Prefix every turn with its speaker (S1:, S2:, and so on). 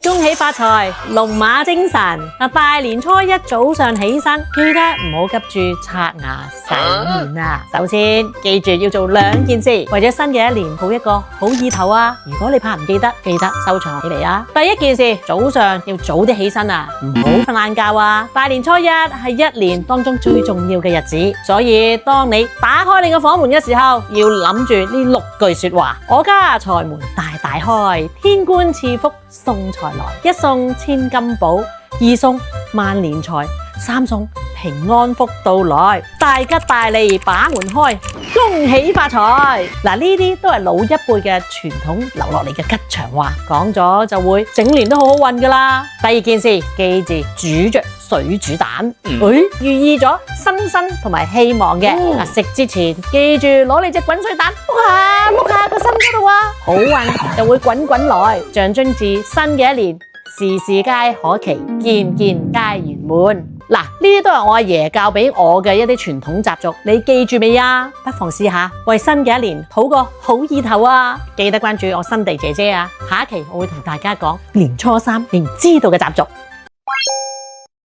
S1: 恭喜發財，龍馬精神。大年初一早上起身，記得唔好急住刷牙洗面啊。首先記住要做兩件事，為咗新嘅一年抱一個好意頭啊。如果你怕唔記得，記得收藏起嚟啊。第一件事，早上要早啲起身啊，唔好瞓懶覺啊。大年初一係一年當中最重要嘅日子，所以當你打開你嘅房門嘅時候，要諗住呢6句說話：我家財門大大開，天官賜福送財來，一送千金寶，二送萬年財，三送平安福到來，大吉大利把門開，恭喜發財。嗱，呢啲都係老一輩嘅傳統留落嚟嘅吉祥話，講咗就會整年都好好運噶啦。第二件事，記住煮着水煮蛋，寓意咗新生同埋希望嘅。食之前記住攞你隻滾水蛋碌下個心嗰度啊，好運就會滾滾來，象徵住新嘅一年事事皆可期，件件皆圓滿。嗱，呢啲都係我阿爺教俾我嘅一啲傳統習俗，你記住未啊？不妨試下，為新嘅一年討個好意頭啊！記得關注我新地姐姐啊，下一期我會同大家講年初三你唔知道嘅習俗。